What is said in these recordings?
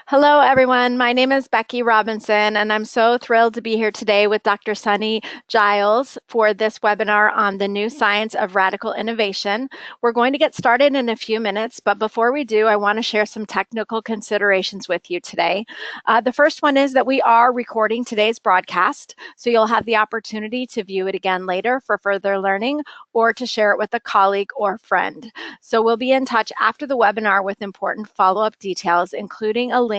Hello, everyone. My name is Becky Robinson, and I'm so thrilled to be here today with Dr. Sunnie Giles for this webinar on the new science of radical innovation. We're going to get started in a few minutes, but before we do, I want to share some technical considerations with you today. The first one is that we are recording today's broadcast, so you'll have the opportunity to view it again later for further learning or to share it with a colleague or friend. So we'll be in touch after the webinar with important follow-up details, including a link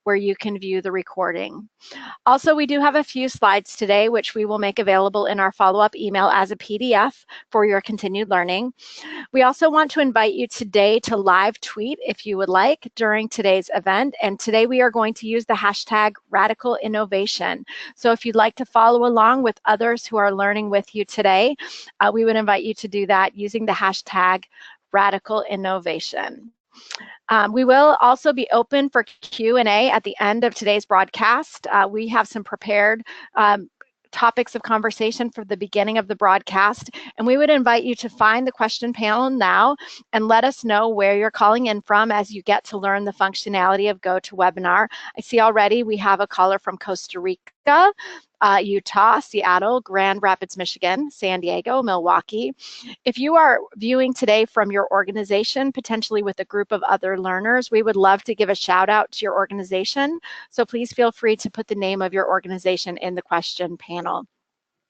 where you can view the recording. Also, we do have a few slides today, which we will make available in our follow-up email as a PDF for your continued learning. We also want to invite you today to live tweet if you would like during today's event. And today we are going to use the hashtag radical innovation. So if you'd like to follow along with others who are learning with you today, we would invite you to do that using the hashtag radical innovation. We will also be open for Q&A at the end of today's broadcast. We have some prepared topics of conversation for the beginning of the broadcast, and we would invite you to find the question panel now and let us know where you're calling in from as you get to learn the functionality of GoToWebinar. I see already we have a caller from Costa Rica, Utah, Seattle, Grand Rapids, Michigan, San Diego, Milwaukee. If you are viewing today from your organization, potentially with a group of other learners, we would love to give a shout out to your organization. So please feel free to put the name of your organization in the question panel.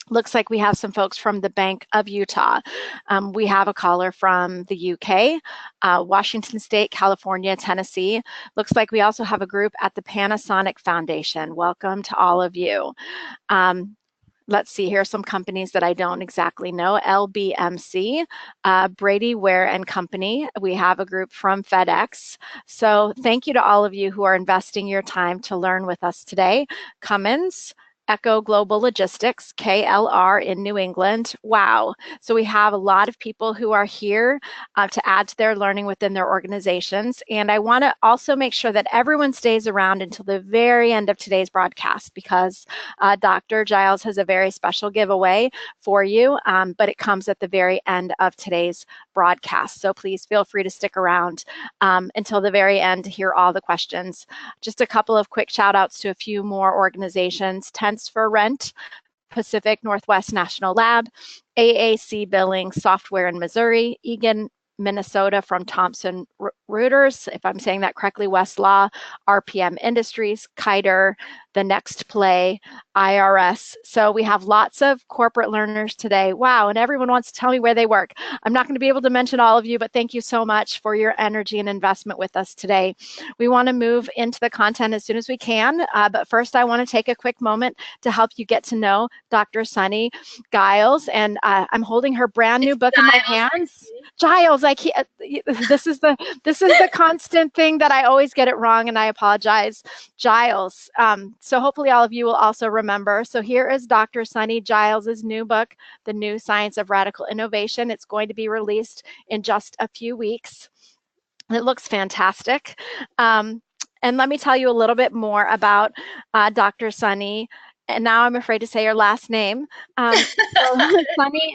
Looks like we have some folks from the Bank of Utah. We have a caller from the UK, Washington State, California, Tennessee. Looks like we also have a group at the Panasonic Foundation. Welcome to all of you. Let's see, here are some companies that I don't exactly know. LBMC, Brady Ware and Company. We have a group from FedEx. So thank you to all of you who are investing your time to learn with us today. Cummins, Echo Global Logistics, KLR in New England. Wow. So we have a lot of people who are here to add to their learning within their organizations. And I want to also make sure that everyone stays around until the very end of today's broadcast, because Dr. Giles has a very special giveaway for you, but it comes at the very end of today's broadcast. So please feel free to stick around until the very end to hear all the questions. Just a couple of quick shout outs to a few more organizations. Tents for Rent, Pacific Northwest National Lab, AAC Billing Software in Missouri, Egan, Minnesota from Thomson Reuters, if I'm saying that correctly, Westlaw, RPM Industries, Kiter, The Next Play, IRS. So we have lots of corporate learners today. Wow, and everyone wants to tell me where they work. I'm not going to be able to mention all of you, but thank you so much for your energy and investment with us today. We want to move into the content as soon as we can, but first I want to take a quick moment to help you get to know Dr. Sunnie Giles, and I'm holding her brand new book in my hands. Giles, I can't, this is the constant thing that I always get it wrong, and I apologize. Giles. So hopefully all of you will also remember. So here is Dr. Sunnie Giles's new book, The New Science of Radical Innovation. It's going to be released in just a few weeks. It looks fantastic. And let me tell you a little bit more about Dr. Sunnie. And now I'm afraid to say her last name. Sunnie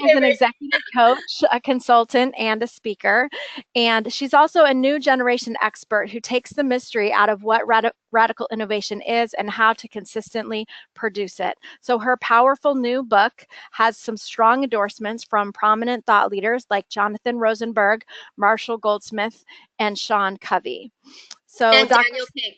is an executive coach, a consultant, and a speaker. And she's also a new generation expert who takes the mystery out of what radical innovation is and how to consistently produce it. So her powerful new book has some strong endorsements from prominent thought leaders like Jonathan Rosenberg, Marshall Goldsmith, and Sean Covey. So and Daniel Pink.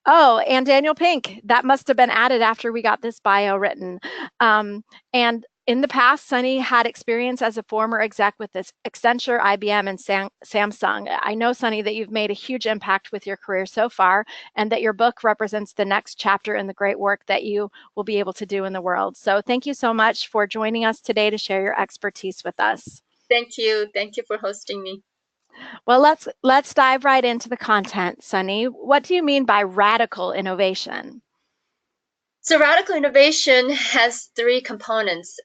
Oh, and Daniel Pink. That must have been added after we got this bio written. And in the past, Sunnie had experience as a former exec with this Accenture, IBM, and Samsung. I know, Sunnie, that you've made a huge impact with your career so far, and that your book represents the next chapter in the great work that you will be able to do in the world. So thank you so much for joining us today to share your expertise with us. Thank you. Thank you for hosting me. Well, let's dive right into the content, Sunnie. What do you mean by radical innovation? So radical innovation has three components.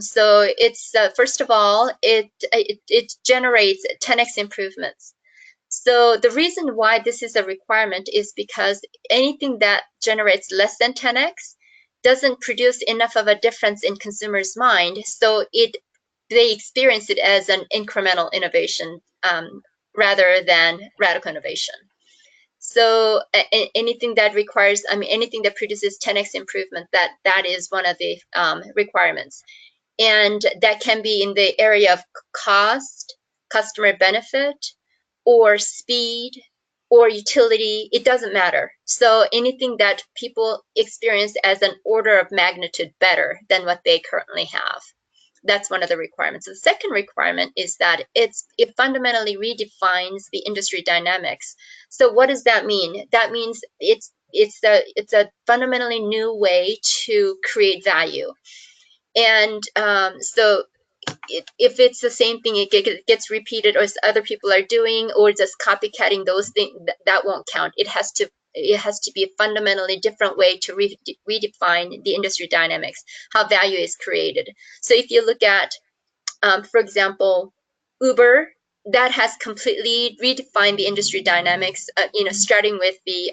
So it's first of all, it generates 10x improvements. So the reason why this is a requirement is because anything that generates less than 10x doesn't produce enough of a difference in consumers' mind. So they experience it as an incremental innovation rather than radical innovation. So anything that requires, anything that produces 10x improvement, that is one of the requirements. And that can be in the area of cost, customer benefit, or speed, or utility. It doesn't matter. So anything that people experience as an order of magnitude better than what they currently have. That's one of the requirements. The second requirement is that it fundamentally redefines the industry dynamics. So what does that mean? That means it's a fundamentally new way to create value. And so if it's the same thing, it gets repeated, or other people are doing, or just copycatting those things, that won't count. It has to be a fundamentally different way to redefine the industry dynamics, how value is created. So if you look at, for example, Uber, that has completely redefined the industry dynamics. Starting with the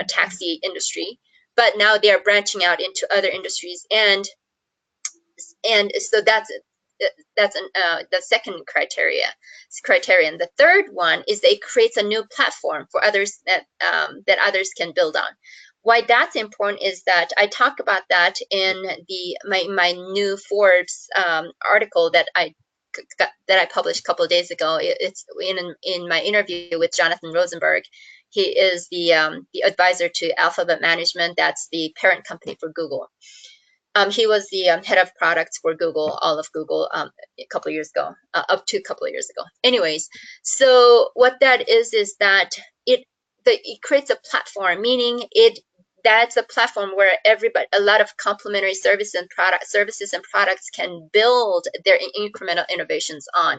taxi industry, but now they are branching out into other industries, and so that's the second criterion. The third one is that it creates a new platform for others that others can build on. Why that's important is that I talk about that in my new Forbes article that I published a couple of days ago. It's in my interview with Jonathan Rosenberg. He is the advisor to Alphabet Management. That's the parent company for Google. He was the head of products for Google, all of Google, a couple of years ago, up to a couple of years ago. Anyways, so what that is that it creates a platform, meaning that's a platform where a lot of complementary services and products can build their incremental innovations on.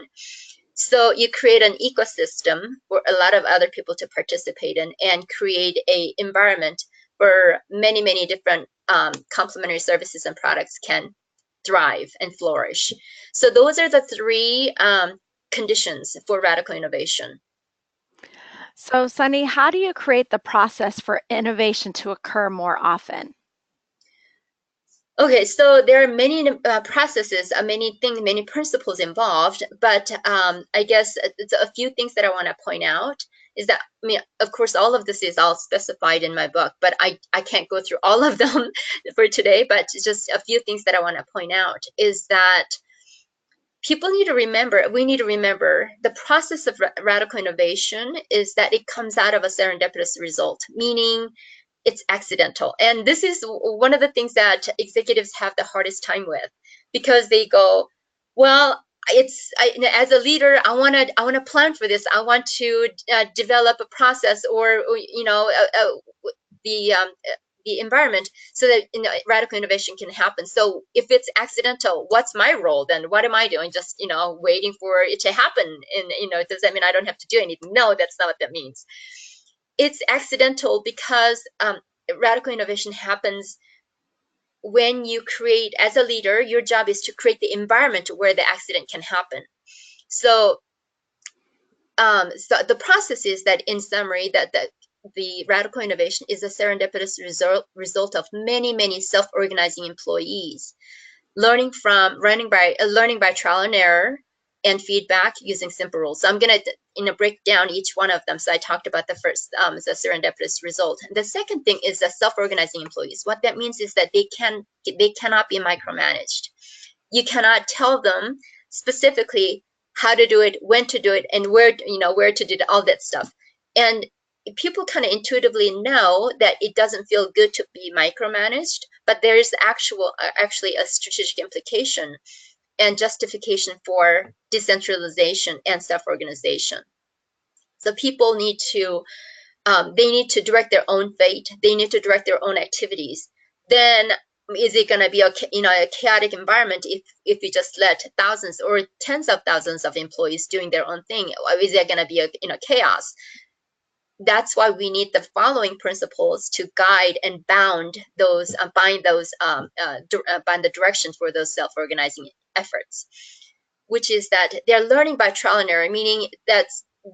So you create an ecosystem for a lot of other people to participate in, and create an environment where many, many different complementary services and products can thrive and flourish. So those are the three conditions for radical innovation. So, Sunnie, how do you create the process for innovation to occur more often? Okay, so there are many processes, many things, many principles involved, but I guess it's a few things that I want to point out is that, of course, all of this is all specified in my book, but I can't go through all of them for today, but just a few things that I want to point out is that we need to remember the process of radical innovation is that it comes out of a serendipitous result, meaning it's accidental. And this is one of the things that executives have the hardest time with, because they go, well, as a leader, I want to plan for this. I want to develop a process, or the environment, so that radical innovation can happen. So if it's accidental, what's my role then? What am I doing? Just waiting for it to happen? And does that mean I don't have to do anything? No, that's not what that means. It's accidental because radical innovation happens when you create, as a leader, your job is to create the environment where the accident can happen. So, the process is that, in summary, that the radical innovation is a serendipitous result of many, many self-organizing employees learning by trial and error and feedback using simple rules. So I'm going to break down each one of them. So I talked about the first, the serendipitous result. The second thing is the self-organizing employees. What that means is that they cannot be micromanaged. You cannot tell them specifically how to do it, when to do it, and where to do all that stuff. And people kind of intuitively know that it doesn't feel good to be micromanaged, but there is actually a strategic implication and justification for decentralization and self-organization. So people need to direct their own fate. They need to direct their own activities. Then is it going to be a chaotic environment if you just let thousands or tens of thousands of employees doing their own thing? Or is there going to be a chaos? That's why we need the following principles to guide and bind the direction for those self-organizing efforts, which is that they're learning by trial and error, meaning that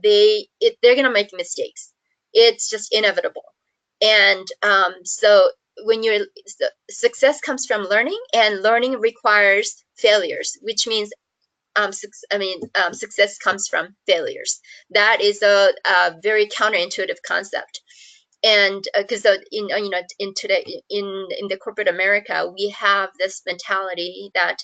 they're going to make mistakes. It's just inevitable. And so when success comes from learning, and learning requires failures, which means success comes from failures. That is a very counterintuitive concept. And because in today in the corporate America, we have this mentality that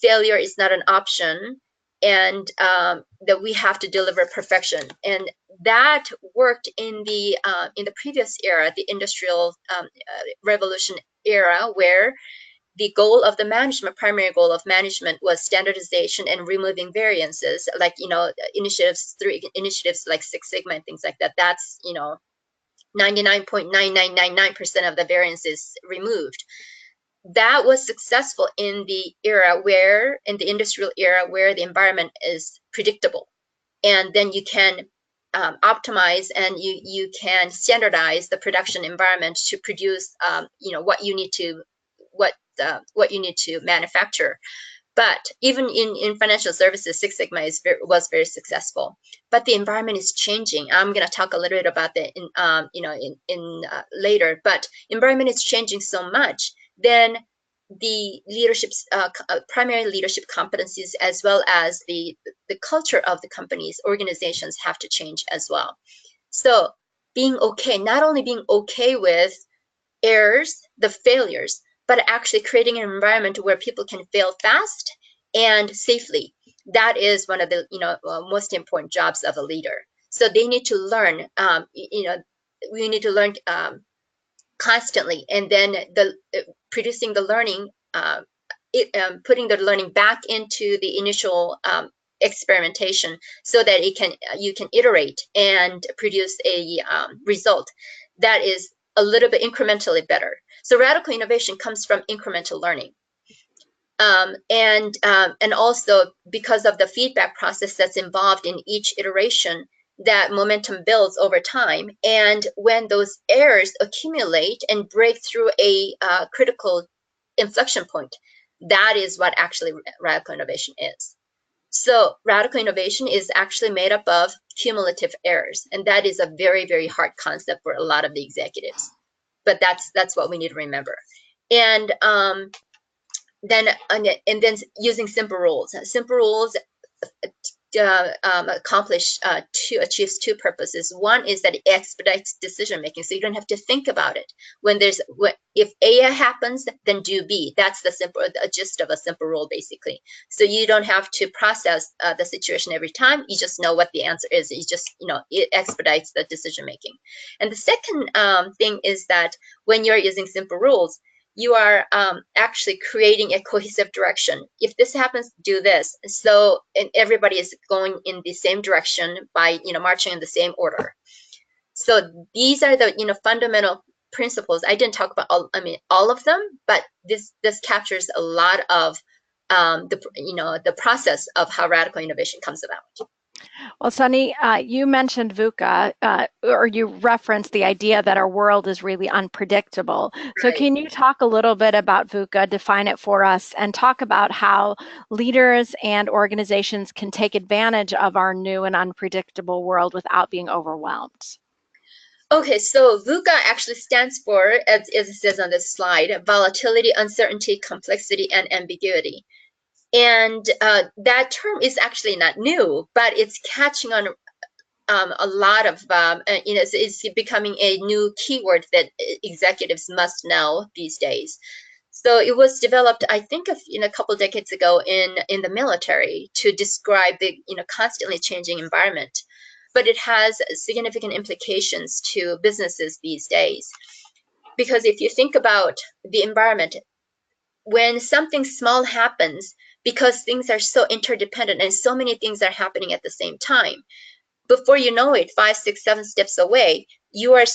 failure is not an option, and that we have to deliver perfection. And that worked in the previous era, the industrial revolution era, where the goal of the management, primary goal of management, was standardization and removing variances, like three initiatives like Six Sigma and things like that. That's 99.9999% of the variances removed. That was successful in the industrial era, where the environment is predictable, and then you can optimize, and you can standardize the production environment to produce what you need to manufacture. But even in financial services, Six Sigma was very successful. But the environment is changing. I'm going to talk a little bit about that later. But environment is changing so much, then the primary leadership competencies, as well as the culture of the companies, organizations, have to change as well. So not only being okay with errors, the failures, but actually creating an environment where people can fail fast and safely. That is one of the most important jobs of a leader. So they need to learn. We need to learn constantly, and then producing the learning, putting the learning back into the initial experimentation, so that you can iterate and produce a result that is a little bit incrementally better. So radical innovation comes from incremental learning. And also because of the feedback process that's involved in each iteration, that momentum builds over time. And when those errors accumulate and break through a critical inflection point, that is what actually radical innovation is. So radical innovation is actually made up of cumulative errors, and that is a very, very hard concept for a lot of the executives. But that's what we need to remember. And then using simple rules. Simple rules achieves two purposes. One is that it expedites decision making, so you don't have to think about it. If A happens, then do B. That's the gist of a simple rule, basically. So you don't have to process the situation every time. You just know what the answer is. It expedites the decision making. And the second thing is that when you're using simple rules, you are actually creating a cohesive direction. If this happens, do this. So, and everybody is going in the same direction by, marching in the same order. So these are the, fundamental principles. I didn't talk about all of them, but this captures a lot of the process of how radical innovation comes about. Well, Sunnie, you mentioned VUCA, or you referenced the idea that our world is really unpredictable. Right. So can you talk a little bit about VUCA, define it for us, and talk about how leaders and organizations can take advantage of our new and unpredictable world without being overwhelmed? Okay, so VUCA actually stands for, as it says on this slide, volatility, uncertainty, complexity, and ambiguity. And that term is actually not new, but it's catching on a lot of, it's becoming a new keyword that executives must know these days. So it was developed, I think, a couple of decades ago in the military to describe the constantly changing environment. But it has significant implications to businesses these days. Because if you think about the environment, when something small happens, because things are so interdependent and so many things are happening at the same time, before you know it, 5, 6, 7 steps away, you are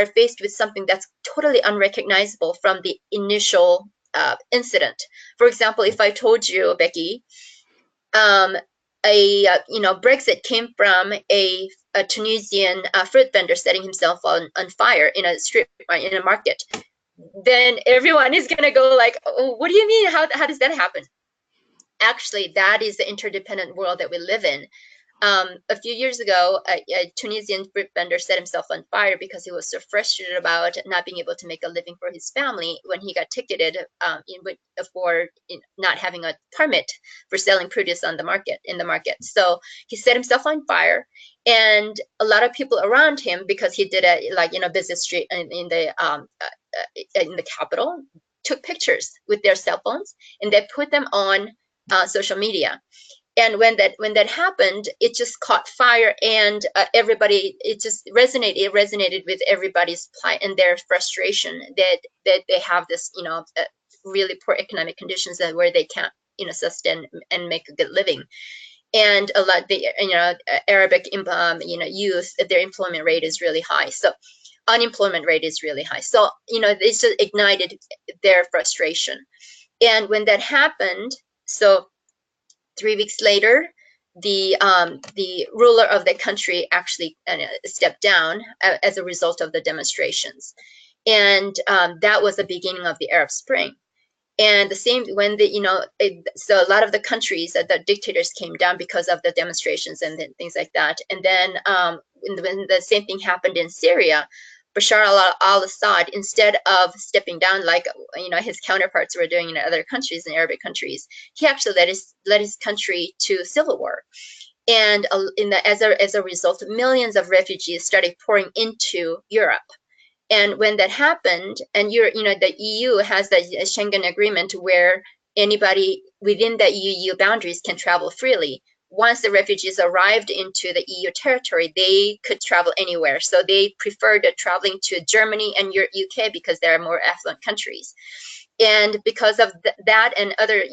faced with something that's totally unrecognizable from the initial incident. For example, if I told you, Becky, Brexit came from a Tunisian fruit vendor setting himself on fire in a market, then everyone is going to go like, oh, what do you mean? How does that happen? Actually, that is the interdependent world that we live in. A few years ago, a Tunisian brick vendor set himself on fire because he was so frustrated about not being able to make a living for his family when he got ticketed for not having a permit for selling produce on the market in the market. So he set himself on fire, and a lot of people around him, because he did a busy street in the capital, took pictures with their cell phones and they put them on social media. And when that happened, it just caught fire, and everybody, it resonated with everybody's plight and their frustration that they have this really poor economic conditions where they can't sustain and make a good living. And a lot of the Arabic youth, their employment rate is really high, so unemployment rate is really high, so this just ignited their frustration. And when that happened, so 3 weeks later, the ruler of the country actually stepped down as a result of the demonstrations, and that was the beginning of the Arab Spring. And the same when so a lot of the countries, the dictators came down because of the demonstrations and things like that. And then when the same thing happened in Syria, Bashar al-Assad, instead of stepping down like his counterparts were doing in other countries, in Arabic countries, he actually led his country to civil war. And as a result, millions of refugees started pouring into Europe. And when that happened, and the EU has the Schengen Agreement where anybody within the EU boundaries can travel freely. Once the refugees arrived into the EU territory, they could travel anywhere. So they preferred traveling to Germany and UK because they're more affluent countries. And because of that and other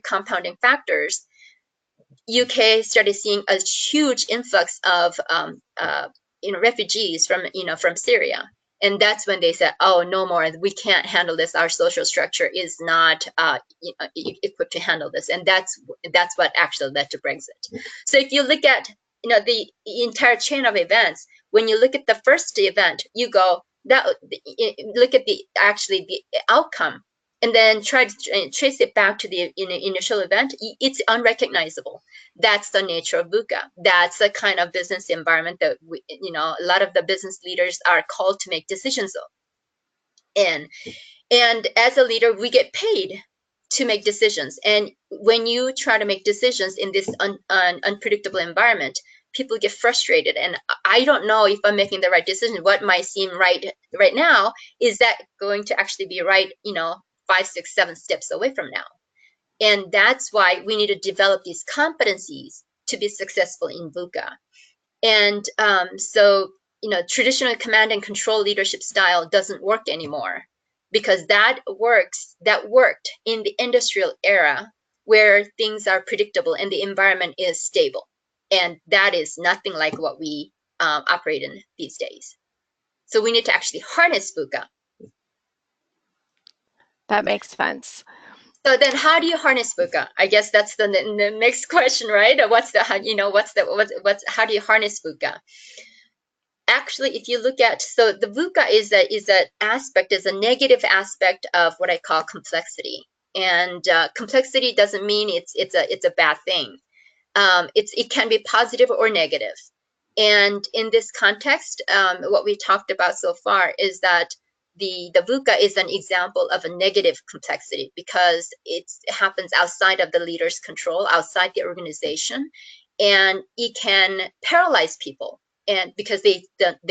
compounding factors, UK started seeing a huge influx of refugees from Syria. And that's when they said, oh, no more, we can't handle this. Our social structure is not equipped to handle this. And that's what actually led to Brexit. So if you look at the entire chain of events, when you look at the first event, you go, look at the outcome, and then try to trace it back to the initial event, it's unrecognizable. That's the nature of VUCA. That's the kind of business environment that a lot of the business leaders are called to make decisions in. And as a leader, we get paid to make decisions. And when you try to make decisions in this unpredictable environment, people get frustrated. And I don't know if I'm making the right decision. What might seem right now, is that going to actually be right 5, 6, 7 steps away from now? And that's why we need to develop these competencies to be successful in VUCA. And so traditional command and control leadership style doesn't work anymore, because that worked in the industrial era where things are predictable and the environment is stable. And that is nothing like what we operate in these days. So we need to actually harness VUCA. That makes sense. So then, how do you harness VUCA? I guess that's the next question, right? How do you harness VUCA? Actually, if you look at, so the VUCA is a negative aspect of what I call complexity. And complexity doesn't mean it's a bad thing. It can be positive or negative. And in this context, what we talked about so far is that the VUCA is an example of a negative complexity, because it happens outside of the leader's control, outside the organization, and it can paralyze people, and because they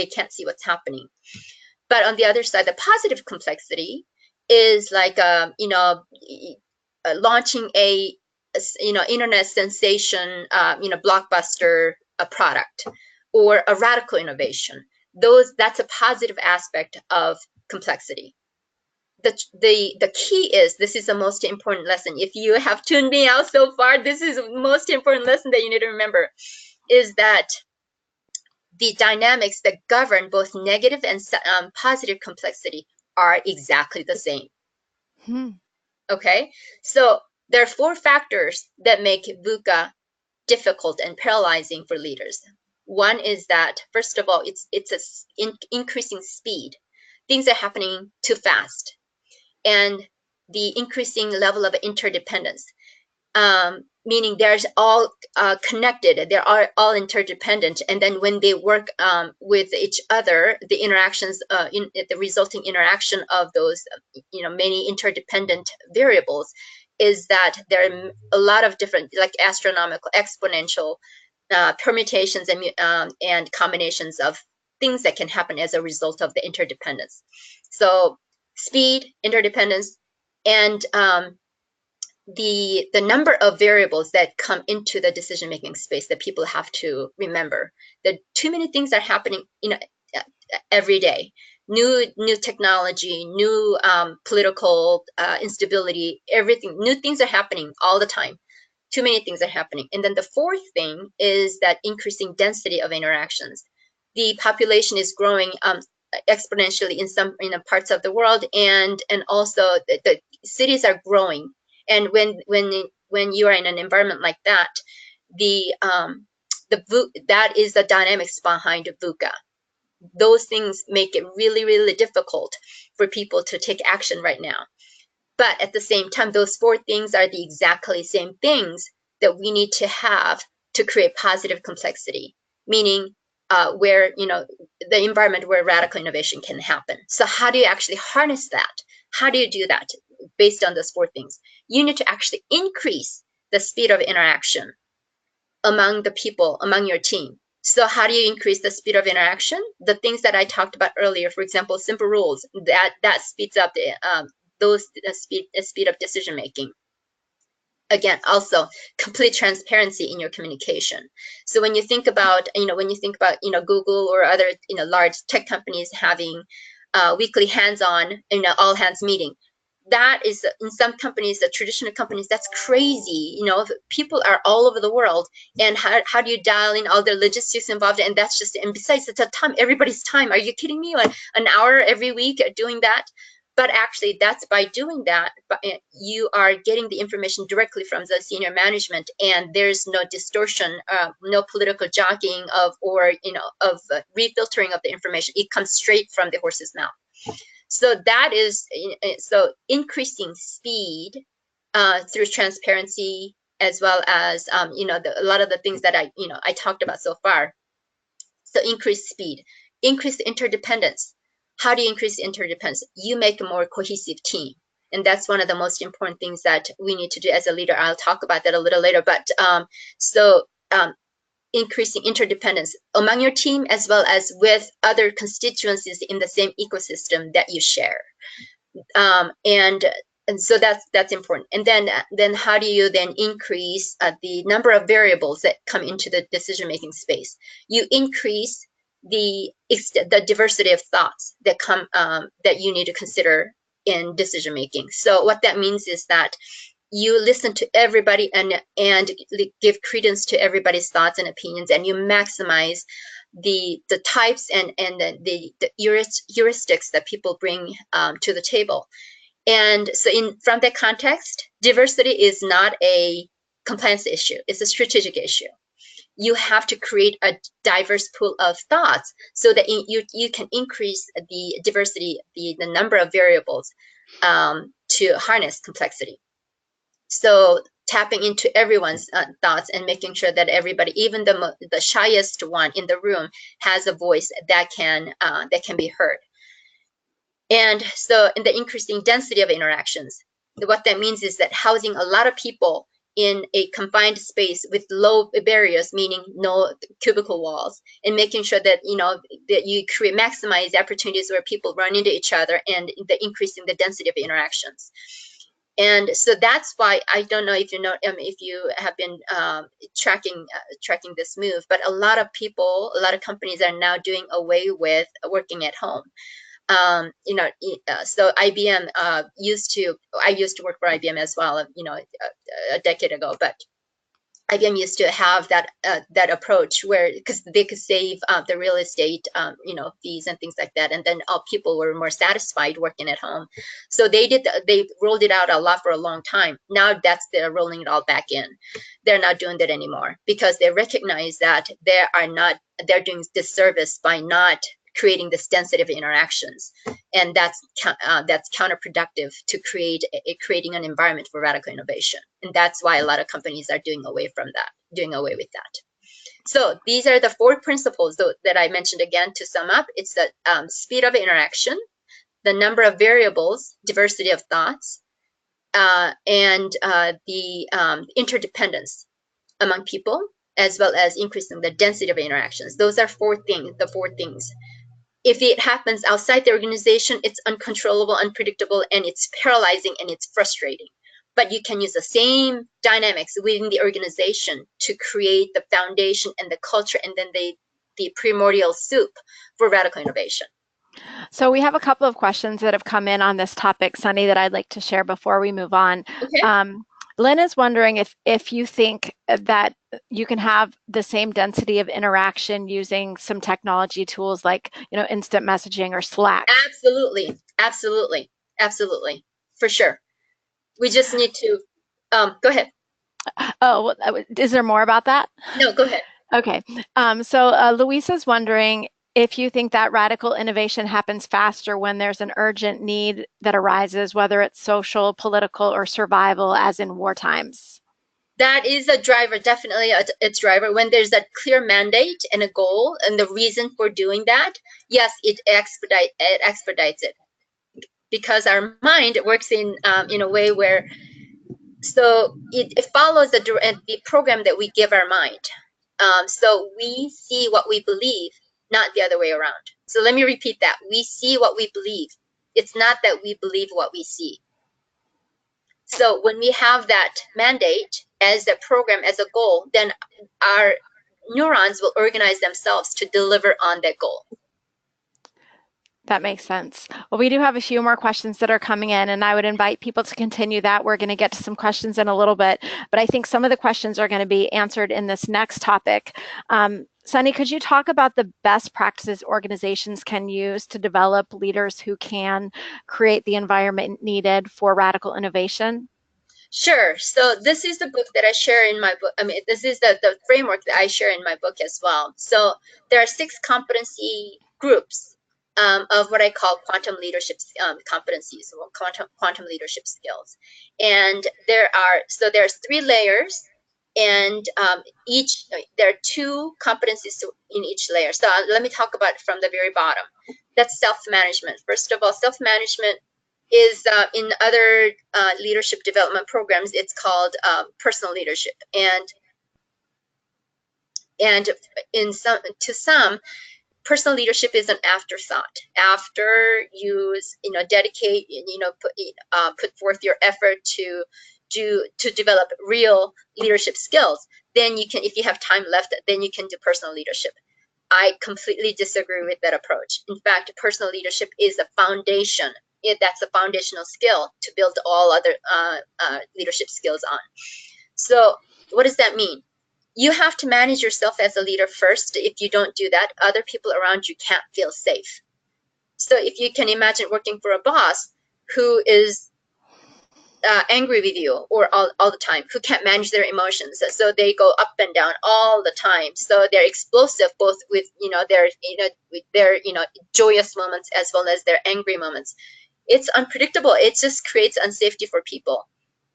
can't see what's happening. But on the other side, the positive complexity is like launching a internet sensation, blockbuster product, or a radical innovation. That's a positive aspect of complexity. The key is, this is the most important lesson. If you have tuned me out so far, this is the most important lesson that you need to remember, is that the dynamics that govern both negative and positive complexity are exactly the same. Okay, so there are 4 factors that make VUCA difficult and paralyzing for leaders. One is that, first of all, it's increasing speed. Things are happening too fast, and the increasing level of interdependence. meaning they're all connected, they are all interdependent, and then when they work with each other, the interactions, the resulting interaction of those, many interdependent variables, is that there are a lot of different, like astronomical, exponential permutations and combinations of things that can happen as a result of the interdependence. So speed, interdependence, and the number of variables that come into the decision-making space that people have to remember. That too many things are happening, every day. New technology, new political instability, everything. New things are happening all the time. Too many things are happening. And then the fourth thing is that increasing density of interactions. The population is growing exponentially in some parts of the world, and also the cities are growing. And when you are in an environment like that, that is the dynamics behind VUCA. Those things make it really, really difficult for people to take action right now. But at the same time, those four things are the exactly same things that we need to have to create positive complexity, meaning where, the environment where radical innovation can happen. So how do you actually harness that? How do you do that based on those four things? You need to actually increase the speed of interaction among the people, among your team. So how do you increase the speed of interaction? The things that I talked about earlier, for example, simple rules, that speeds up the speed of decision making. Again, also complete transparency in your communication. So when you think about, Google or other, large tech companies having weekly hands-on, all hands meeting, that is, in some companies, the traditional companies, that's crazy. People are all over the world, and how do you dial in all the logistics involved? And that's just, and besides, it's a time, everybody's time. Are you kidding me? Like an hour every week doing that? But actually, that's by doing that, you are getting the information directly from the senior management, and there's no distortion, no political jockeying of refiltering of the information. It comes straight from the horse's mouth. So that is, so increasing speed through transparency, as well as a lot of the things that I talked about so far. So increase speed, increase interdependence. How do you increase interdependence? You make a more cohesive team. And that's one of the most important things that we need to do as a leader. I'll talk about that a little later. But increasing interdependence among your team, as well as with other constituencies in the same ecosystem that you share. And so that's important. And then how do you then increase the number of variables that come into the decision-making space? You increase the diversity of thoughts that come that you need to consider in decision making. So what that means is that you listen to everybody and give credence to everybody's thoughts and opinions, and you maximize the types and the heuristics that people bring to the table. And so from that context, diversity is not a compliance issue, it's a strategic issue. You have to create a diverse pool of thoughts so that you can increase the diversity, the number of variables to harness complexity. So tapping into everyone's thoughts and making sure that everybody, even the shyest one in the room, has a voice that can be heard. And so in the increasing density of interactions, what that means is that housing a lot of people in a confined space with low barriers, meaning no cubicle walls, and making sure that that you maximize opportunities where people run into each other, and increasing the density of interactions. And so that's why, I don't know if if you have been tracking this move, but a lot of companies are now doing away with working at home. So IBM I used to work for IBM as well, a decade ago, but IBM used to have that approach where, because they could save the real estate, fees and things like that, and then people were more satisfied working at home. So they rolled it out a lot for a long time. Now they're rolling it all back in. They're not doing that anymore because they recognize that they're doing disservice by not creating this density of interactions, and that's counterproductive to creating an environment for radical innovation. And that's why a lot of companies are doing away with that. So these are the 4 principles that I mentioned. Again, to sum up, it's the speed of interaction, the number of variables, diversity of thoughts, and the interdependence among people, as well as increasing the density of interactions. Those are the 4 things. If it happens outside the organization, it's uncontrollable, unpredictable, and it's paralyzing and it's frustrating. But you can use the same dynamics within the organization to create the foundation and the culture, and then the primordial soup for radical innovation. So we have a couple of questions that have come in on this topic, Sunnie, that I'd like to share before we move on. Okay. Lynn is wondering if you think that you can have the same density of interaction using some technology tools like, instant messaging or Slack. Absolutely, absolutely, absolutely, for sure. We just need to go ahead. Oh, is there more about that? No, go ahead. Okay. So Louisa's wondering if you think that radical innovation happens faster when there's an urgent need that arises, whether it's social, political, or survival, as in war times. That is a driver, definitely a driver. When there's a clear mandate and a goal and the reason for doing that, yes, it expedites it, because our mind works in a way where, so it follows the program that we give our mind. So we see what we believe, not the other way around. So let me repeat that. We see what we believe. It's not that we believe what we see. So when we have that mandate as a program, as a goal, then our neurons will organize themselves to deliver on that goal. That makes sense. Well, we do have a few more questions that are coming in, and I would invite people to continue that. We're going to get to some questions in a little bit, but I think some of the questions are going to be answered in this next topic. Sunnie, could you talk about the best practices organizations can use to develop leaders who can create the environment needed for radical innovation? Sure. So this is the book that I share in my book. I mean, this is the framework that I share in my book as well. So there are 6 competency groups of what I call quantum leadership competencies, or quantum leadership skills. And there's 3 layers, and there are 2 competencies in each layer. So let me talk about it from the very bottom. That's self-management. First of all, self-management is in other leadership development programs, it's called personal leadership, and to some, personal leadership is an afterthought. After you dedicate, put forth your effort to develop real leadership skills, then you can, if you have time left, then you can do personal leadership. I completely disagree with that approach. In fact, personal leadership is a foundation. That's a foundational skill to build all other leadership skills on. So what does that mean? You have to manage yourself as a leader first. If you don't do that, other people around you can't feel safe. So if you can imagine working for a boss who is angry with you or all the time, who can't manage their emotions, so they go up and down all the time. So they're explosive, both with their joyous moments as well as their angry moments. It's unpredictable. It just creates unsafety for people,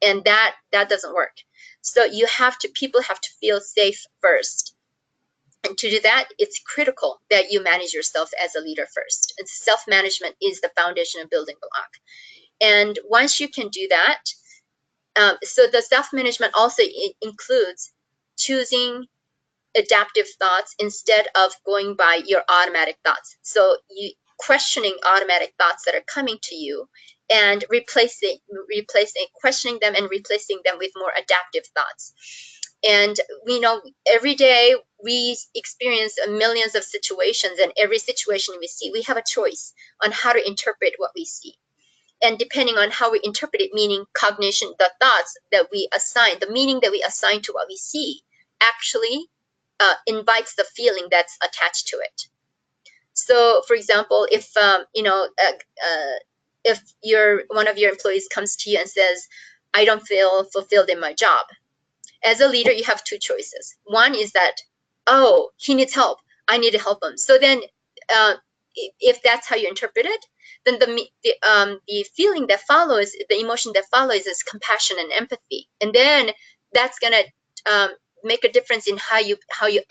and that doesn't work. So people have to feel safe first. And to do that, it's critical that you manage yourself as a leader first. And self-management is the foundation and building block. And once you can do that, so the self-management also includes choosing adaptive thoughts instead of going by your automatic thoughts. So you questioning automatic thoughts that are coming to you, and replacing questioning them and replacing them with more adaptive thoughts. And we know every day we experience millions of situations, and every situation we see, we have a choice on how to interpret what we see. And depending on how we interpret it, meaning cognition, the thoughts that we assign, the meaning that we assign to what we see, actually invites the feeling that's attached to it. So, for example, if one of your employees comes to you and says, "I don't feel fulfilled in my job," as a leader, you have 2 choices. One is that, oh, he needs help. I need to help him. So then if that's how you interpret it, then the feeling that follows, the emotion that follows, is compassion and empathy, and then that's gonna make a difference in how you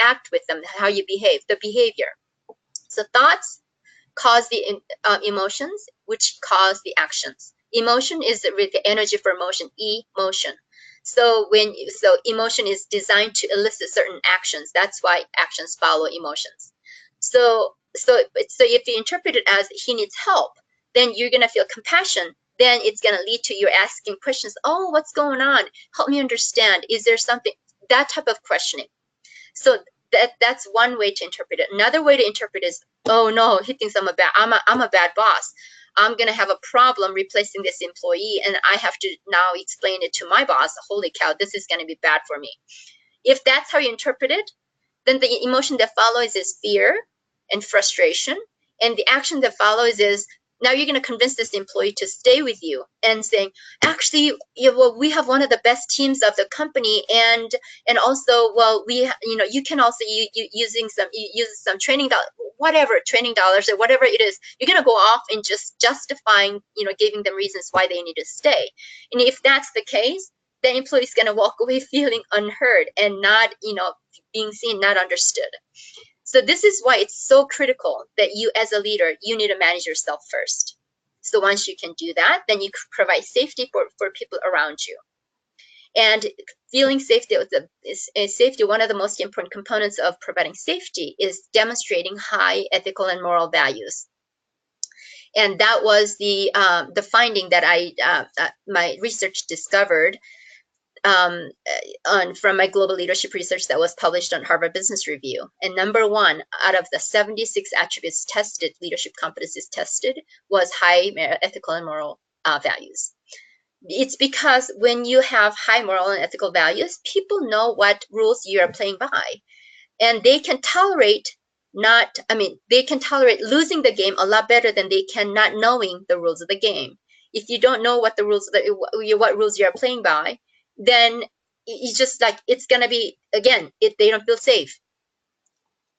act with them, how you behave, the behavior. So thoughts cause the emotions, which cause the actions. Emotion is the energy for motion, emotion. So emotion is designed to elicit certain actions. That's why actions follow emotions. So if you interpret it as he needs help, then you're gonna feel compassion. Then it's gonna lead to you asking questions. Oh, what's going on? Help me understand. Is there something? That type of questioning. So that's one way to interpret it. Another way to interpret is, oh no, he thinks I'm a bad boss. I'm gonna have a problem replacing this employee, and I have to now explain it to my boss. Holy cow, this is gonna be bad for me. If that's how you interpret it, then the emotion that follows is fear and frustration, and the action that follows is, now you're going to convince this employee to stay with you, and saying, actually, well, we have one of the best teams of the company, and also, well, you can also use some training dollars or whatever it is. You're going to go off and just justifying, giving them reasons why they need to stay. And if that's the case, the employee is going to walk away feeling unheard and not, being seen, not understood. So this is why it's so critical that you, as a leader, you need to manage yourself first. So once you can do that, then you provide safety for people around you. And feeling safety is safety. One of the most important components of providing safety is demonstrating high ethical and moral values. And that was the finding that my research discovered from my global leadership research that was published on Harvard Business Review. And number one out of the 76 attributes tested, leadership competencies tested, was high ethical and moral values. It's because when you have high moral and ethical values, people know what rules you are playing by, and they can tolerate they can tolerate losing the game a lot better than they can not knowing the rules of the game. If you don't know what what rules you are playing by, then it's just like, it's gonna be, again, they don't feel safe.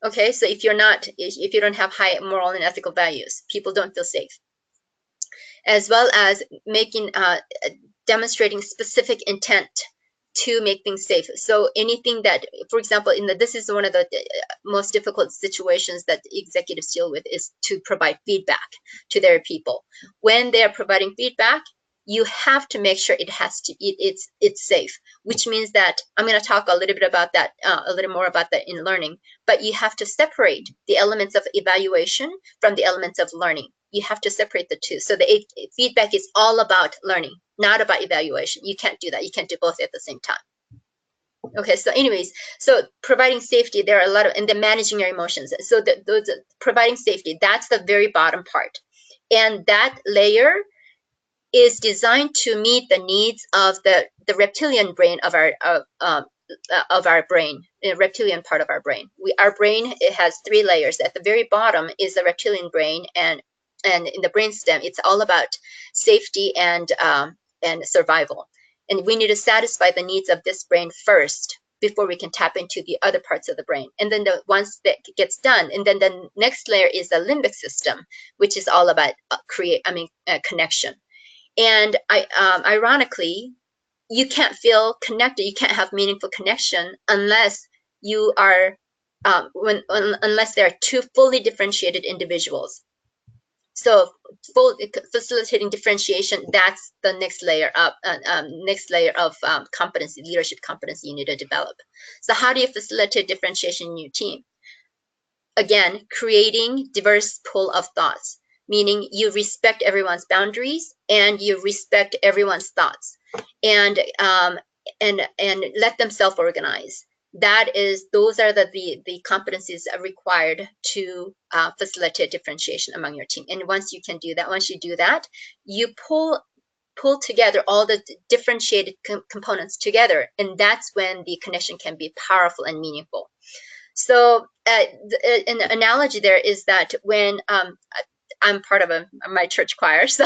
Okay, so if you don't have high moral and ethical values, people don't feel safe. As well as demonstrating specific intent to make things safe. So anything that, for example, this is one of the most difficult situations that executives deal with, is to provide feedback to their people. When they are providing feedback, you have to make sure it's safe, which means that I'm going to talk a little bit about that, a little more about that in learning, but you have to separate the elements of evaluation from the elements of learning. You have to separate the two. So the feedback is all about learning, not about evaluation. You can't do that. You can't do both at the same time. Okay, so anyways, so providing safety, there are a lot of, and then managing your emotions. So providing safety, that's the very bottom part. And that layer is designed to meet the needs of the reptilian brain of our brain, the reptilian part of our brain. Our brain, it has 3 layers. At the very bottom is the reptilian brain, and in the brainstem, it's all about safety and survival. And we need to satisfy the needs of this brain first before we can tap into the other parts of the brain. And then once that gets done, and then the next layer is the limbic system, which is all about connection. And ironically, you can't feel connected, you can't have meaningful connection unless you are unless there are 2 fully differentiated individuals. So facilitating differentiation, that's the next layer of competency, leadership competency you need to develop. So how do you facilitate differentiation in your team? Again, creating diverse pool of thoughts, meaning you respect everyone's boundaries and you respect everyone's thoughts, and let them self-organize. Those are the competencies required to facilitate differentiation among your team. And once you do that, you pull together all the differentiated components together, and that's when the connection can be powerful and meaningful. So an analogy there is that when I'm part of my church choir, so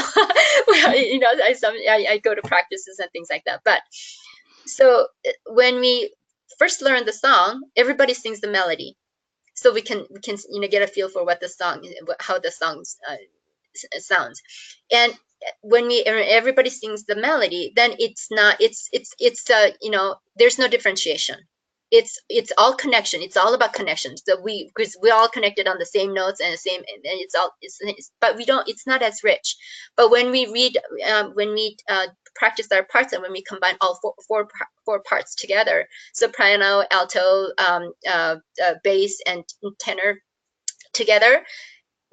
I go to practices and things like that. But so when we first learn the song, everybody sings the melody. so we can get a feel for what the song, how the songs sounds. And when everybody sings the melody, then it's not, there's no differentiation. It's all connection. It's all about connection. So because we're all connected on the same notes and the same, and but we don't, it's not as rich. But when we read, when we practice our parts, and when we combine all four parts together, soprano, alto, bass, and tenor together,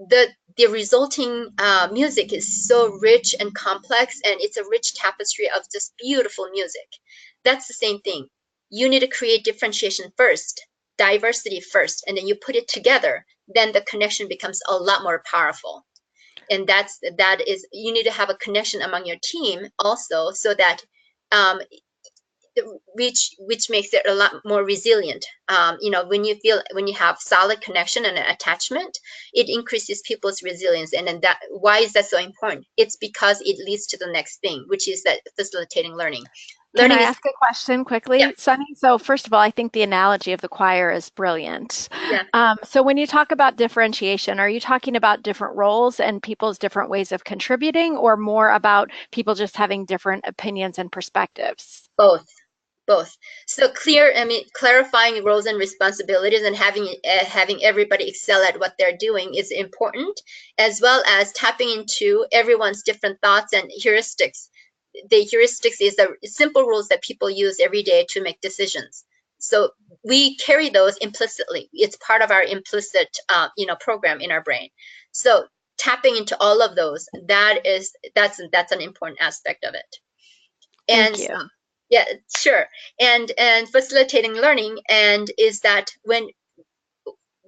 the resulting music is so rich and complex, and it's a rich tapestry of just beautiful music. That's the same thing. You need to create differentiation first, diversity first, and then you put it together. Then the connection becomes a lot more powerful. And that is, you need to have a connection among your team also, so that which makes it a lot more resilient. When you have solid connection and attachment, it increases people's resilience. And then why is that so important? It's because it leads to the next thing, which is that facilitating learning. Can I ask a question quickly, yeah. Sunnie? So first of all, I think the analogy of the choir is brilliant. Yeah. So when you talk about differentiation, are you talking about different roles and people's different ways of contributing, or more about people just having different opinions and perspectives? Both. So clarifying roles and responsibilities, and having everybody excel at what they're doing is important, as well as tapping into everyone's different thoughts and heuristics. The heuristics is the simple rules that people use every day to make decisions. So we carry those implicitly. It's part of our implicit, program in our brain. So tapping into all of those, that's an important aspect of it. Thank you. Yeah, sure. And facilitating learning, and is that when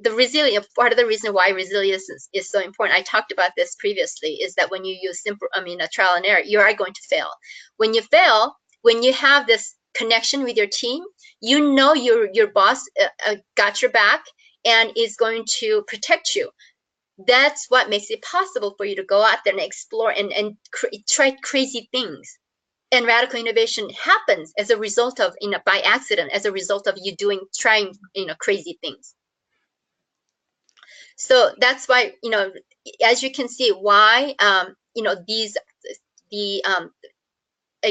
the resilience, part of the reason why resilience is so important, I talked about this previously, is that when you use a trial and error, you are going to fail. When you fail, when you have this connection with your team, your boss got your back and is going to protect you. That's what makes it possible for you to go out there and explore and try crazy things. And radical innovation happens as a result of, by accident, as a result of you trying crazy things. So that's why, as you can see, why I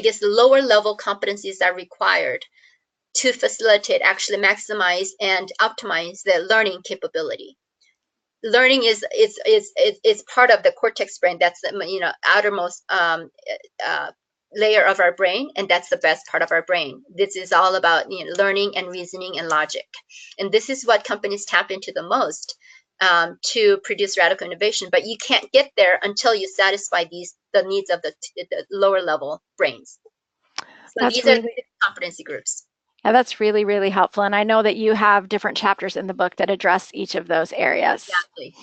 guess the lower level competencies are required to facilitate, actually maximize and optimize the learning capability. Learning is part of the cortex brain. That's the outermost layer of our brain, and that's the best part of our brain. This is all about learning and reasoning and logic, and this is what companies tap into the most to produce radical innovation. But you can't get there until you satisfy the needs of the lower level brains. So these are the competency groups. Yeah, that's really, really helpful. And I know that you have different chapters in the book that address each of those areas. Exactly.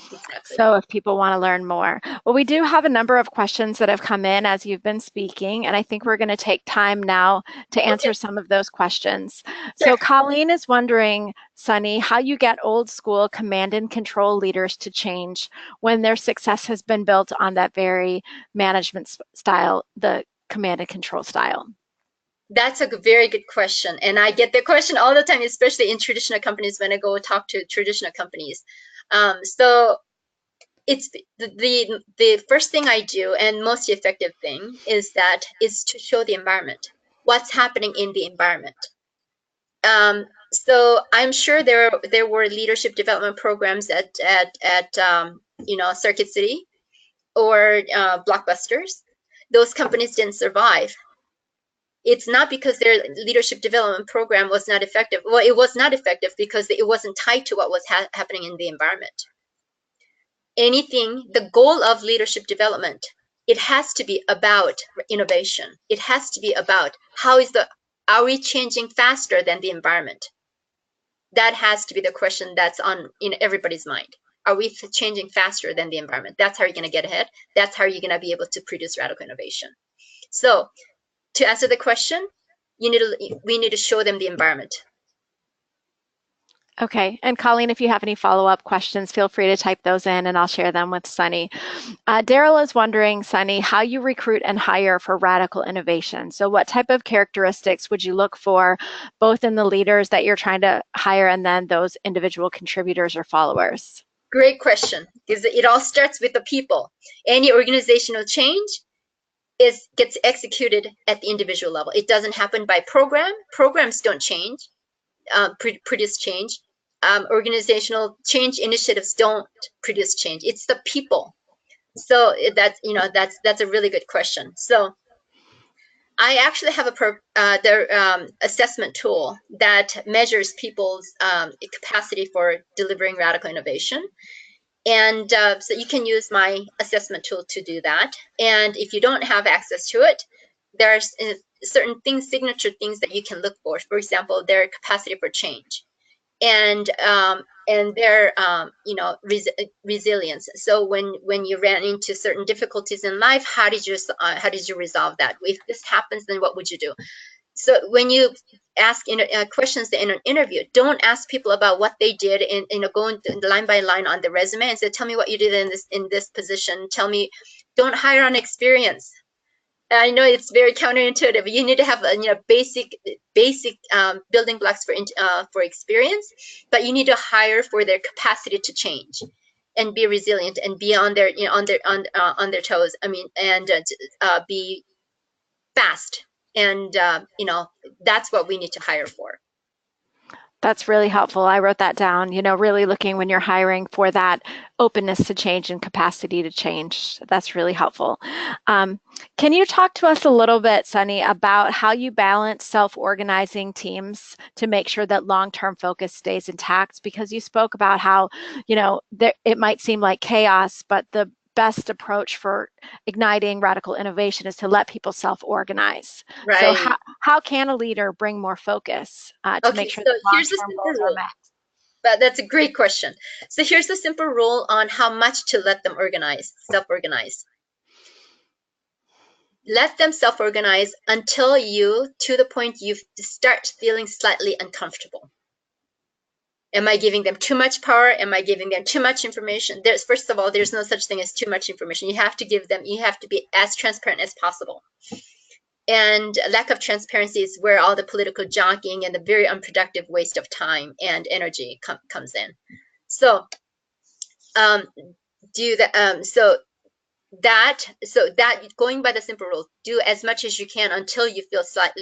So if people want to learn more. Well, we do have a number of questions that have come in as you've been speaking, and I think we're going to take time now to answer some of those questions. Sure. So Colleen is wondering, Sunnie, how you get old school command and control leaders to change when their success has been built on that very management style, the command and control style. That's a very good question. And I get the question all the time, especially in traditional companies when I go talk to traditional companies. So it's the first thing I do, and most effective thing, is to show the environment, what's happening in the environment. So I'm sure there were leadership development programs at Circuit City or Blockbusters. Those companies didn't survive. It's not because their leadership development program was not effective. Well, it was not effective because it wasn't tied to what was happening in the environment. The goal of leadership development, it has to be about innovation. It has to be about are we changing faster than the environment? That has to be the question that's in everybody's mind. Are we changing faster than the environment? That's how you're going to get ahead. That's how you're going to be able to produce radical innovation. So to answer the question, we need to show them the environment. Okay. And Colleen, if you have any follow-up questions, feel free to type those in and I'll share them with Sunny. Daryl is wondering, Sunny, how you recruit and hire for radical innovation. So what type of characteristics would you look for both in the leaders that you're trying to hire and then those individual contributors or followers? Great question, because it all starts with the people. Any organizational change gets executed at the individual level. It doesn't happen by program. Programs don't change, produce change. Organizational change initiatives don't produce change. It's the people. So that's a really good question. So I actually have their assessment tool that measures people's capacity for delivering radical innovation. And so you can use my assessment tool to do that. And if you don't have access to it, there's certain things, signature things that you can look for. For example, their capacity for change, and their resilience. So when you ran into certain difficulties in life, how did you resolve that? If this happens, then what would you do? So when you ask questions in an interview, don't ask people about what they did and go line by line on the resume and say, tell me what you did in this position. Tell me, don't hire on experience. I know it's very counterintuitive. You need to have basic building blocks for experience, but you need to hire for their capacity to change and be resilient and be on their toes. I mean, and be fast. And that's what we need to hire for. That's really helpful. I wrote that down, really looking when you're hiring for that openness to change and capacity to change. That's really helpful. Can you talk to us a little bit, Sunny, about how you balance self-organizing teams to make sure that long-term focus stays intact? Because you spoke about how, it might seem like chaos, but the best approach for igniting radical innovation is to let people self-organize. Right. So how can a leader bring more focus to make sure So that here's the long-term simple goals are rule. met? But that's a great question. So here's the simple rule on how much to let them self-organize. Let them self-organize until to the point you start feeling slightly uncomfortable. Am I giving them too much power? Am I giving them too much information? First of all, there's no such thing as too much information. You have to be as transparent as possible. And lack of transparency is where all the political jockeying and the very unproductive waste of time and energy comes in. So going by the simple rule, do as much as you can until you feel start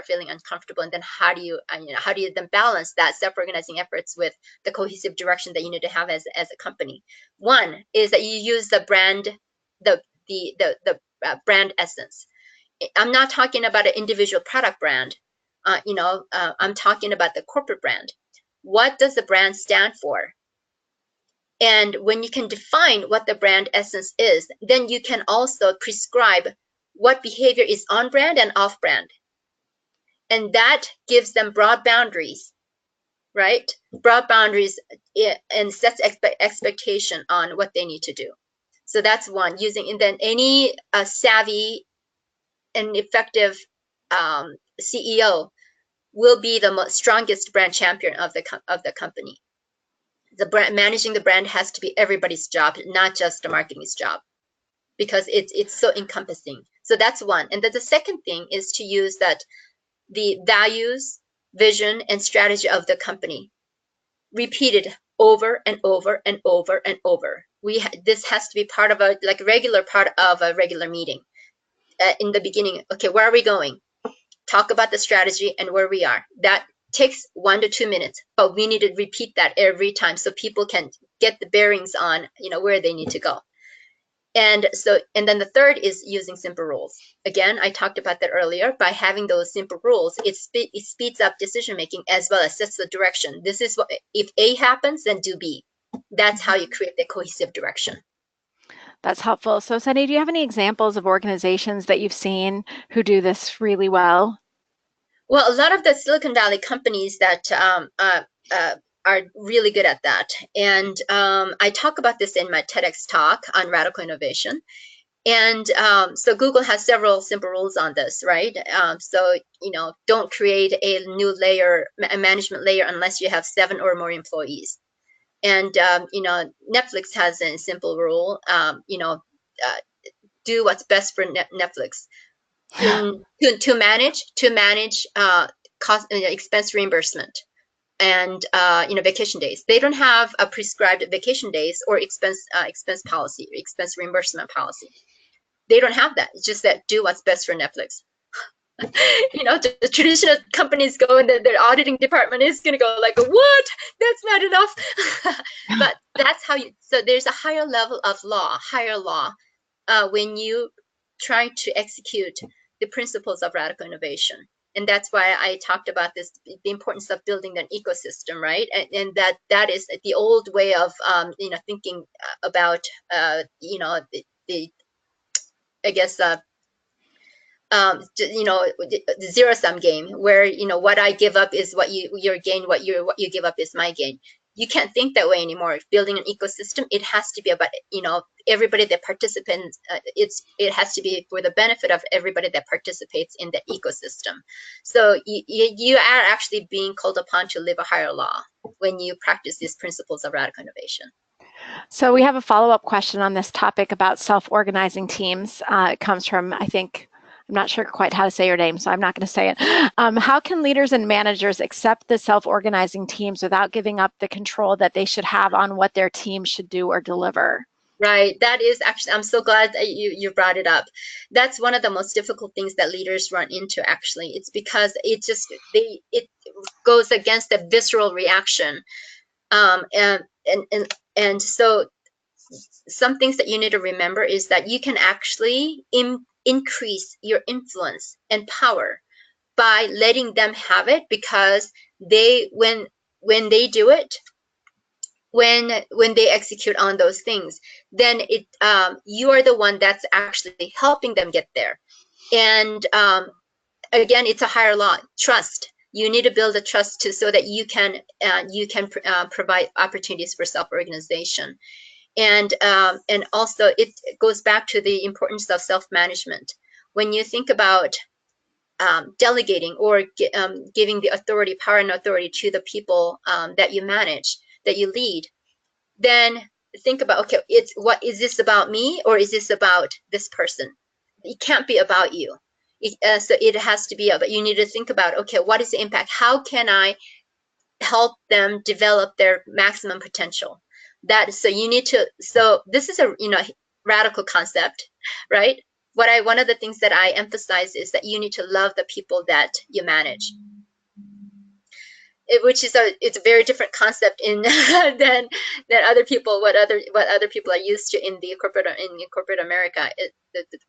feeling uncomfortable, and then how do you then balance that self-organizing efforts with the cohesive direction that you need to have as a company? One is that you use the brand, the brand essence. I'm not talking about an individual product brand. I'm talking about the corporate brand. What does the brand stand for? And when you can define what the brand essence is, then you can also prescribe what behavior is on brand and off brand. And that gives them broad boundaries, right? Broad boundaries, and sets expectation on what they need to do. So that's one. And then any savvy and effective CEO will be the strongest brand champion of the company. Managing the brand has to be everybody's job, not just the marketing's job, because it's so encompassing. So that's one. And then the second thing is to use the values, vision, and strategy of the company repeated over and over and over and over. This has to be part of a regular part of a regular meeting. In the beginning, okay, where are we going? Talk about the strategy and where we are. That takes 1 to 2 minutes, but we need to repeat that every time so people can get the bearings on where they need to go. And then the third is using simple rules. Again, I talked about that earlier. By having those simple rules, it speeds up decision making as well as sets the direction. This is what, if A happens, then do B. That's how you create the cohesive direction. That's helpful. So, Sunny, do you have any examples of organizations that you've seen who do this really well? Well, a lot of the Silicon Valley companies that are really good at that. And I talk about this in my TEDx talk on radical innovation. And so Google has several simple rules on this, right? So, don't create a new layer, a management layer, unless you have 7 or more employees. And, Netflix has a simple rule, do what's best for Netflix. To manage cost expense reimbursement and vacation days. They don't have a prescribed vacation days or expense policy, expense reimbursement policy. They don't have that. It's just that do what's best for Netflix. The traditional companies go and their auditing department is going to go like, what? That's not enough. But that's how so there's a higher level of higher law, when you try to execute the principles of radical innovation. And that's why I talked about this, the importance of building an ecosystem, right? And that is the old way of, thinking about, the I guess, the zero-sum game, where what I give up is what your gain, what you give up is my gain. You can't think that way anymore. Building an ecosystem, it has to be about everybody that participates. It has to be for the benefit of everybody that participates in the ecosystem. So you are actually being called upon to live a higher law when you practice these principles of radical innovation. So we have a follow-up question on this topic about self-organizing teams. It comes from, I think, I'm not sure quite how to say your name, so I'm not going to say it. How can leaders and managers accept the self-organizing teams without giving up the control that they should have on what their team should do or deliver? Right. That is actually, I'm so glad that you brought it up. That's one of the most difficult things that leaders run into, actually. It's because it goes against the visceral reaction. And so some things that you need to remember is that you can actually increase your influence and power by letting them have it, because when they do it, when they execute on those things, then you are the one that's actually helping them get there. And again, it's a higher law, trust. You need to build a trust so that you can provide opportunities for self-organization. And also it goes back to the importance of self-management. When you think about delegating or giving the authority, power and authority to the people that you manage, that you lead, then think about, okay, what is this about me, or is this about this person? It can't be about you. So it has to be about, you need to think about, okay, what is the impact? How can I help them develop their maximum potential? So this is a radical concept, right? One of the things that I emphasize is that you need to love the people that you manage. It's a very different concept than other people, what other people are used to in corporate America.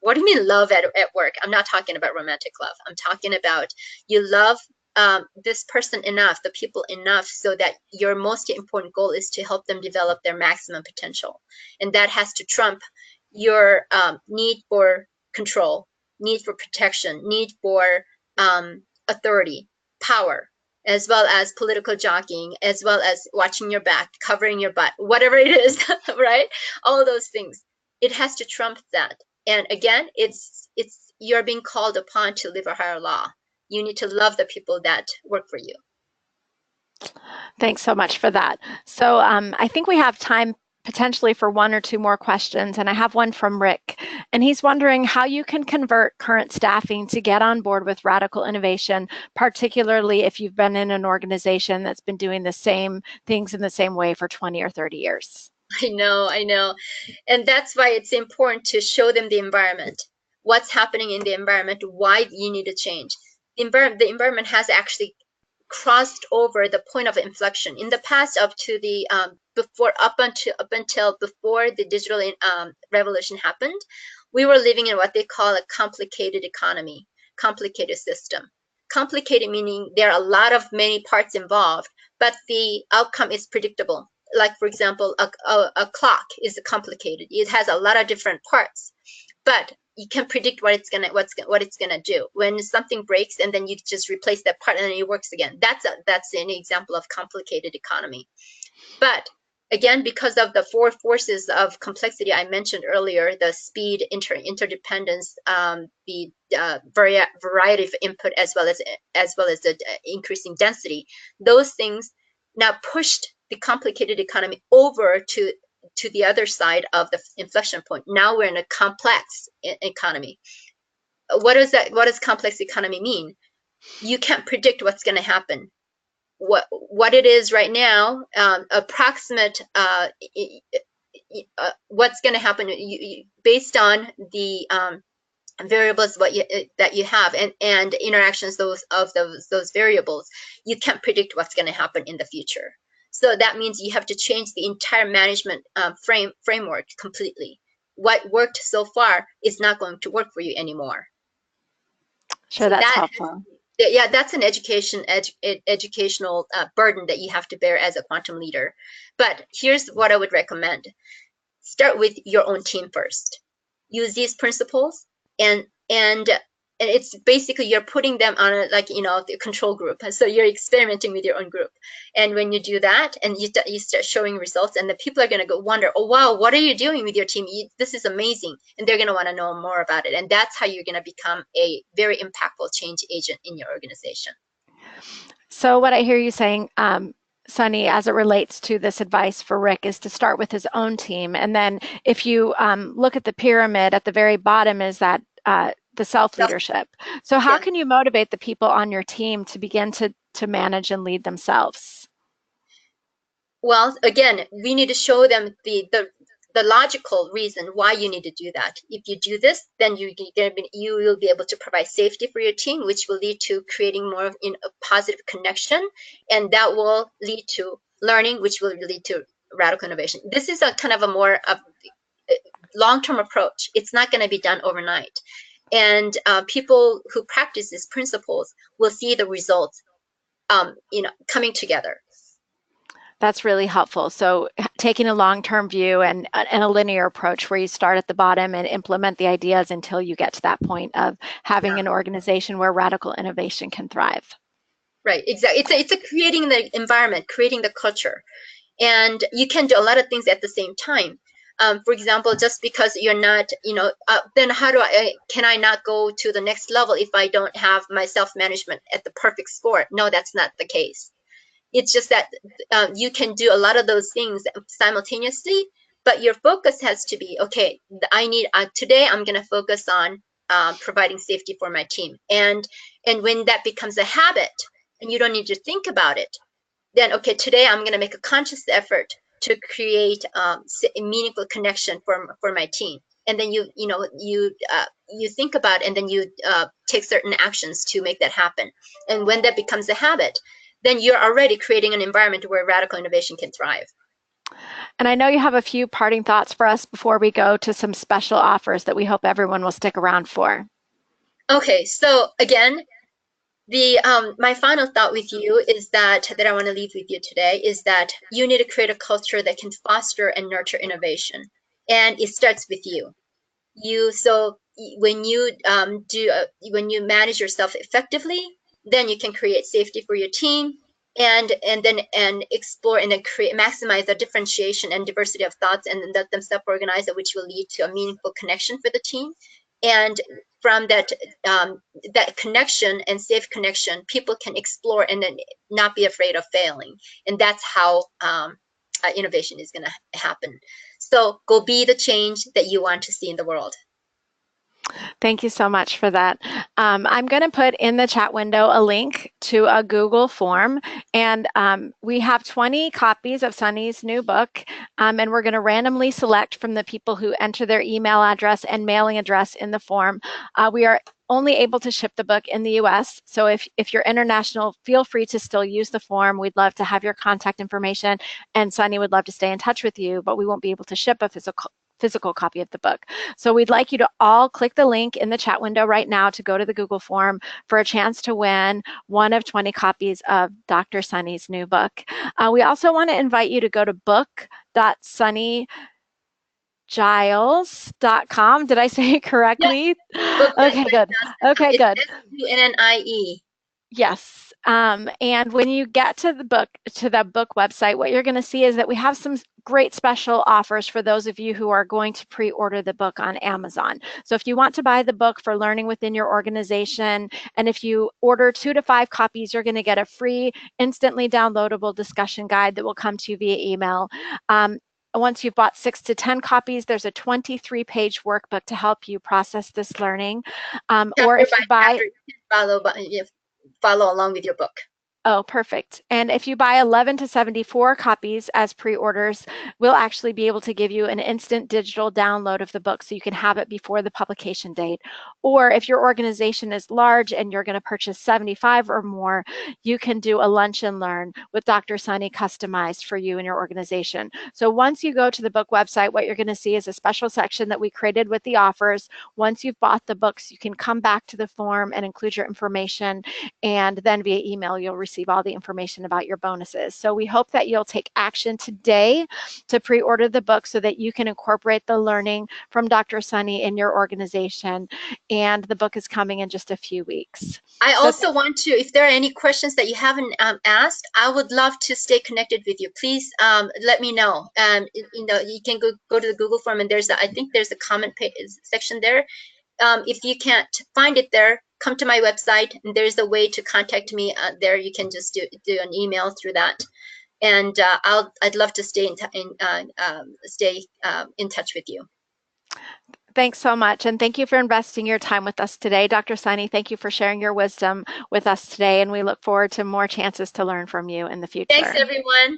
What do you mean love at work? I'm not talking about romantic love. I'm talking about you love this person enough, the people enough, so that your most important goal is to help them develop their maximum potential. And that has to trump your need for control, need for protection, need for authority, power, as well as political jockeying, as well as watching your back, covering your butt, whatever it is, right? All those things. It has to trump that. And again, you're being called upon to live a higher law. You need to love the people that work for you. Thanks so much for that. So I think we have time potentially for 1 or 2 more questions, and I have one from Rick, and he's wondering how you can convert current staffing to get on board with radical innovation, particularly if you've been in an organization that's been doing the same things in the same way for 20 or 30 years. I know. And that's why it's important to show them the environment, what's happening in the environment, why you need to change. The environment has actually crossed over the point of inflection. In the past, up until before the digital revolution happened, we were living in what they call a complicated economy, complicated system. Complicated meaning there are a lot of many parts involved, but the outcome is predictable. Like, for example, a clock is complicated. It has a lot of different parts, but you can predict what it's gonna do. When something breaks, and then you just replace that part, and then it works again. That's an example of complicated economy. But again, because of the four forces of complexity I mentioned earlier, the speed, interdependence, the variety of input, as well as the increasing density, those things now pushed the complicated economy over to the other side of the inflection point. Now we're in a complex economy. What does complex economy mean? You can't predict what's going to happen. What it is right now, approximate what's going to happen based on the variables that you have and interactions those variables. You can't predict what's going to happen in the future. So that means you have to change the entire management framework completely. What worked so far is not going to work for you anymore. Sure, So that's helpful. Yeah, that's an educational burden that you have to bear as a quantum leader. But here's what I would recommend. Start with your own team first. Use these principles, and it's basically you're putting them on the control group. So you're experimenting with your own group. And when you do that and you start showing results, and the people are going to wonder, oh, wow, what are you doing with your team? This is amazing. And they're going to want to know more about it. And that's how you're going to become a very impactful change agent in your organization. So what I hear you saying, Sunnie, as it relates to this advice for Rick, is to start with his own team. And then if you look at the pyramid, at the very bottom is that the self-leadership. So how can you motivate the people on your team to begin to manage and lead themselves? Well, again, we need to show them the logical reason why you need to do that. If you do this, then you will be able to provide safety for your team, which will lead to creating more of a positive connection, and that will lead to learning, which will lead to radical innovation. This is a kind of a more long-term approach. It's not going to be done overnight. And people who practice these principles will see the results coming together. That's really helpful. So taking a long-term view and a linear approach where you start at the bottom and implement the ideas until you get to that point of having an organization where radical innovation can thrive. Right, exactly. It's a creating the environment, creating the culture. And you can do a lot of things at the same time. For example, just because you're not, then can I not go to the next level if I don't have my self-management at the perfect score? No, that's not the case. It's just that you can do a lot of those things simultaneously, but your focus has to be, okay, today I'm going to focus on providing safety for my team. And when that becomes a habit and you don't need to think about it, then, okay, today I'm going to make a conscious effort to create a meaningful connection for my team. And then you think about it, and then you take certain actions to make that happen. And when that becomes a habit, then you're already creating an environment where radical innovation can thrive. And I know you have a few parting thoughts for us before we go to some special offers that we hope everyone will stick around for. Okay, so again, my final thought with you is that I want to leave with you today is that you need to create a culture that can foster and nurture innovation, and it starts with you. So when you when you manage yourself effectively, then you can create safety for your team, and explore and then maximize the differentiation and diversity of thoughts, and let them self-organize, which will lead to a meaningful connection for the team. And from that connection and safe connection, people can explore and then not be afraid of failing. And that's how innovation is going to happen. So go be the change that you want to see in the world. Thank you so much for that. I'm going to put in the chat window a link to a Google form, and we have 20 copies of Sunnie's new book, and we're going to randomly select from the people who enter their email address and mailing address in the form. We are only able to ship the book in the US, so if you're international, feel free to still use the form. We'd love to have your contact information, and Sunnie would love to stay in touch with you, but we won't be able to ship a physical copy of the book. So we'd like you to all click the link in the chat window right now to go to the Google form for a chance to win one of 20 copies of Dr. Sunnie's new book. We also want to invite you to go to book.sunniegiles.com. Did I say it correctly? Yeah. Okay, good. Okay, good. It's SUNNIE. Yes. And when you get to the book website, what you're going to see is that we have some great special offers for those of you who are going to pre-order the book on Amazon. So if you want to buy the book for learning within your organization, and if you order 2 to 5 copies, you're going to get a free, instantly downloadable discussion guide that will come to you via email. Once you've bought 6 to 10 copies, there's a 23-page workbook to help you process this learning. Or Chapter if by you buy chapter, you can follow along with your book. Oh, perfect. And if you buy 11 to 74 copies as pre-orders, we'll actually be able to give you an instant digital download of the book so you can have it before the publication date. Or if your organization is large and you're going to purchase 75 or more, you can do a lunch and learn with Dr. Sunnie customized for you and your organization. So once you go to the book website, what you're going to see is a special section that we created with the offers. Once you've bought the books, you can come back to the form and include your information, and then via email, you'll receive all the information about your bonuses. So we hope that you'll take action today to pre-order the book so that you can incorporate the learning from Dr. Sunnie in your organization. And the book is coming in just a few weeks. I So also want to, if there are any questions that you haven't asked, I would love to stay connected with you. Please let me know. You can go to the Google form, and I think there's a comment section there. If you can't find it there, come to my website, and there's a way to contact me there. You can just do an email through that, and I'd love to stay in touch with you. thanks so much, and thank you for investing your time with us today. Dr. Sunnie, thank you for sharing your wisdom with us today, and we look forward to more chances to learn from you in the Thanks, future. everyone.